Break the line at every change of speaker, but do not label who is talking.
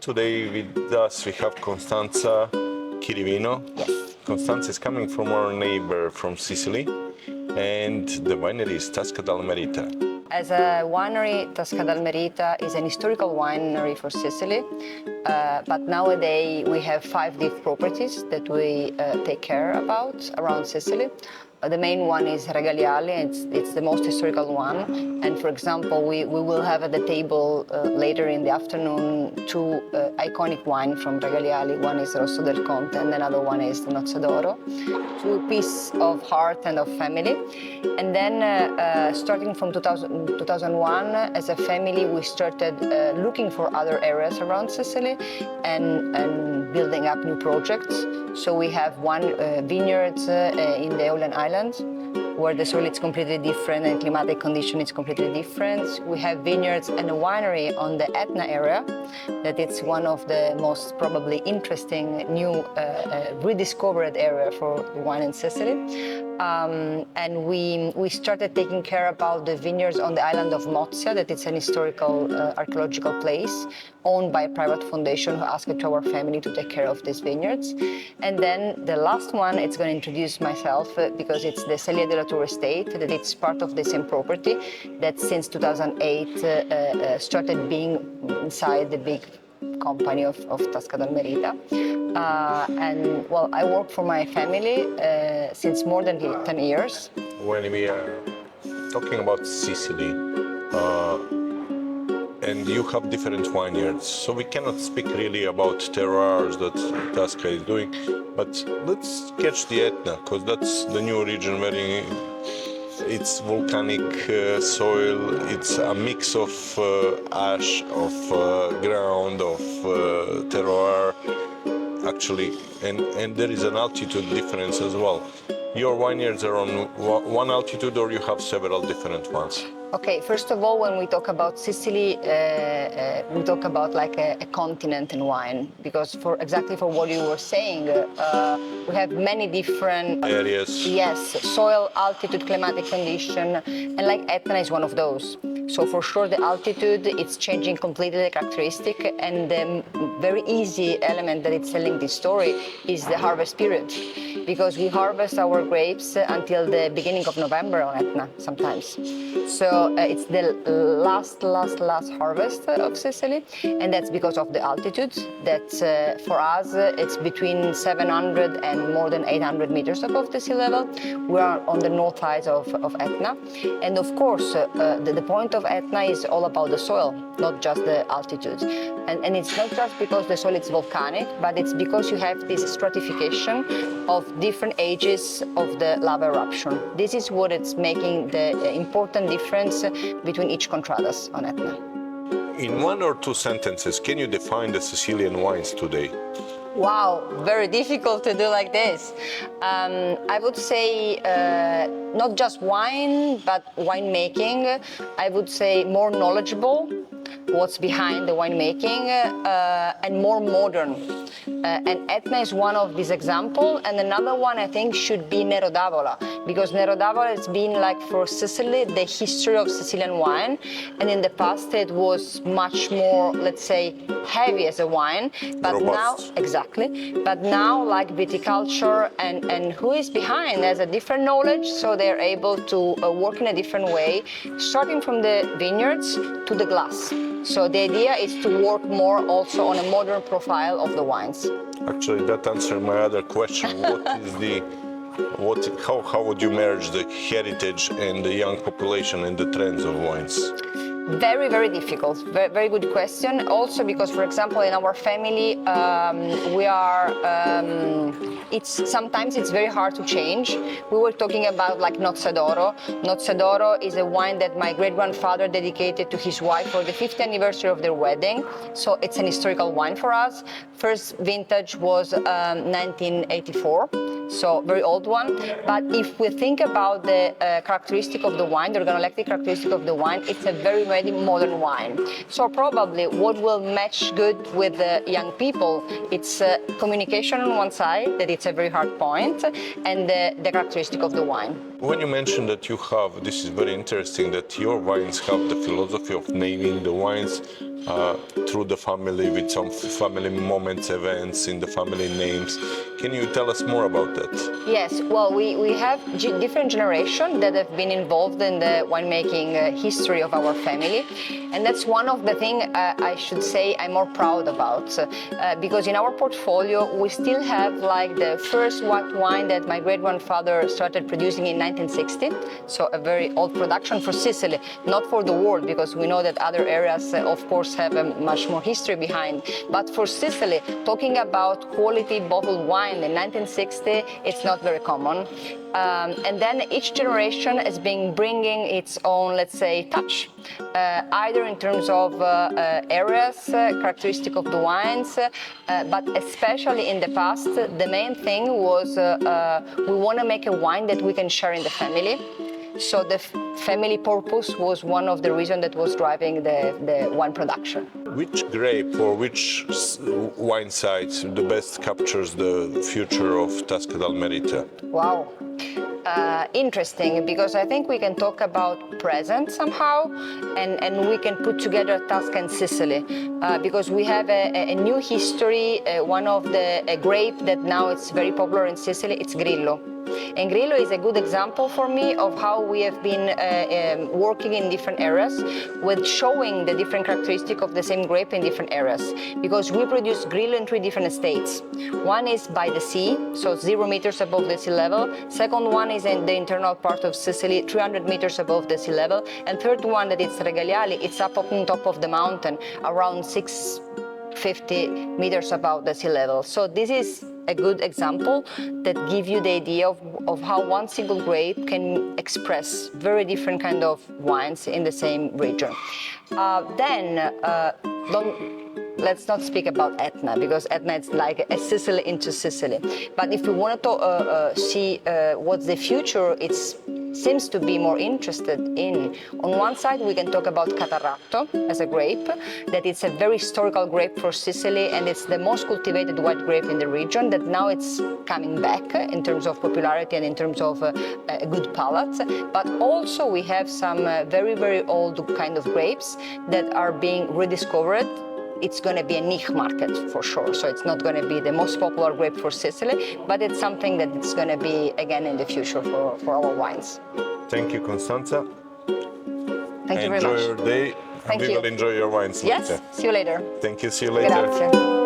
Today with us we have Constanza Chirivino.
Yes.
Constanza is coming from our neighbor from Sicily, and the winery is Tasca dal Merita.
As a winery, Tasca dal Merita is an historical winery for Sicily, but nowadays we have 5 different properties that we take care about around Sicily. The main one is Regaliali, it's the most historical one. And for example, we will have at the table later in the afternoon 2 iconic wine from Regaliali. One is Rosso del Conte and another one is the Nozze d'Oro. 2 pieces of heart and of family. And then starting from 2001, as a family, we started looking for other areas around Sicily and building up new projects. So we have 1 vineyard in the Aeolian Islands, where the soil is completely different and climatic condition is completely different. We have vineyards and a winery on the Etna area, that it's one of the most probably interesting new rediscovered area for wine in Sicily. And we started taking care about the vineyards on the island of Mozia, that it's an historical archaeological place owned by a private foundation who asked our family to take care of these vineyards. And then the last one, it's going to introduce myself because it's the Celia della Tour estate, that it's part of the same property that since 2008 started being inside the big company of Tasca dal Merita. And well, I work for my family since more than 10 years.
When we are talking about Sicily, and you have different vineyards, so we cannot speak really about terroirs that Tasca is doing, but let's catch the Etna, because that's the new region where it's volcanic soil, it's a mix of ash, of ground, of terroir, actually, and there is an altitude difference as well. Your vineyards are on one altitude, or you have several different ones?
Okay, first of all, when we talk about Sicily, we talk about like a continent in wine, because exactly for what you were saying, we have many different
areas.
Yes, soil, altitude, climatic condition, and like Etna is one of those. So for sure, the altitude, it's changing completely the characteristic, and the very easy element that it's telling this story is the harvest period, because we harvest our grapes until the beginning of November on Etna sometimes. So it's the last harvest of Sicily, and that's because of the altitude. That for us, it's between 700 and more than 800 meters above the sea level. We are on the north side of Etna, and of course, the point of Etna is all about the soil, not just the altitude. And it's not just because the soil is volcanic, but it's because you have this stratification of different ages of the lava eruption. This is what it's making the important difference between each contradas on Etna.
In 1 or 2 sentences, can you define the Sicilian wines today?
Wow, very difficult to do like this. I would say not just wine, but winemaking. I would say more knowledgeable what's behind the winemaking and more modern. And Etna is one of these examples, and another one I think should be Nero d'Avola, because Nero d'Avola has been like for Sicily the history of Sicilian wine, and in the past it was much more, let's say, heavy as a wine, but
robust.
Now exactly. But now like viticulture and who is behind has a different knowledge, so they're able to work in a different way, starting from the vineyards to the glass. So the idea is to work more also on a modern profile of the wines.
Actually, that answered my other question. How would you merge the heritage and the young population and the trends of wines?
Very, very difficult. Very, very good question. Also because, for example, in our family, we are. Sometimes it's very hard to change. We were talking about like Nozze d'Oro. Nozze d'Oro is a wine that my great-grandfather dedicated to his wife for the 50th anniversary of their wedding. So it's an historical wine for us. First vintage was 1984. so very old one. But if we think about the characteristic of the wine, the organoleptic characteristic of the wine, it's a very, very modern wine. So probably what will match good with the young people, it's communication on one side, that it's a very hard point, and the characteristic of the wine.
When you mentioned that you have, this is very interesting, that your wines have the philosophy of naming the wines through the family, with some family moments, events in the family names. Can you tell us more about that?
Yes, well, we have different generations that have been involved in the winemaking history of our family. And that's one of the things I should say I'm more proud about. Because in our portfolio, we still have like the first white wine that my great-grandfather started producing in 1960. So a very old production for Sicily, not for the world, because we know that other areas, of course, have a much more history behind. But for Sicily, talking about quality bottled wine in 1960, it's not very common. And then each generation has been bringing its own, let's say, touch, either in terms of areas, characteristic of the wines, but especially in the past, the main thing was we want to make a wine that we can share in the family. So the family purpose was one of the reasons that was driving the wine production.
Which grape or which wine site the best captures the future of Tasca dal Merita?
Wow. Interesting, because I think we can talk about present somehow, and we can put together Tasca and Sicily, because we have a new history. One of the grape that now it's very popular in Sicily, it's Grillo. And Grillo is a good example for me of how we have been working in different areas with showing the different characteristics of the same grape in different areas. Because we produce Grillo in 3 different estates. One is by the sea, so 0 meters above the sea level. Second one is in the internal part of Sicily, 300 meters above the sea level. And third one, that is Regaliali, it's up on top of the mountain, around 650 meters above the sea level. So this is a good example that gives you the idea of how one single grape can express very different kind of wines in the same region. Let's not speak about Etna, because Etna is like a Sicily into Sicily. But if we want to see what's the future, it seems to be more interested in. On one side, we can talk about Catarratto as a grape, that it's a very historical grape for Sicily, and it's the most cultivated white grape in the region, that now it's coming back in terms of popularity and in terms of a good palate. But also we have some very, very old kind of grapes that are being rediscovered. It's going to be a niche market for sure. So it's not going to be the most popular grape for Sicily, but it's something that it's going to be again in the future for our wines.
Thank you, Constanza.
Thank you very much.
Enjoy your day.
Thank
we
you.
will enjoy your wines later.
Yes, see you later.
Thank you. See you later.
Grazie.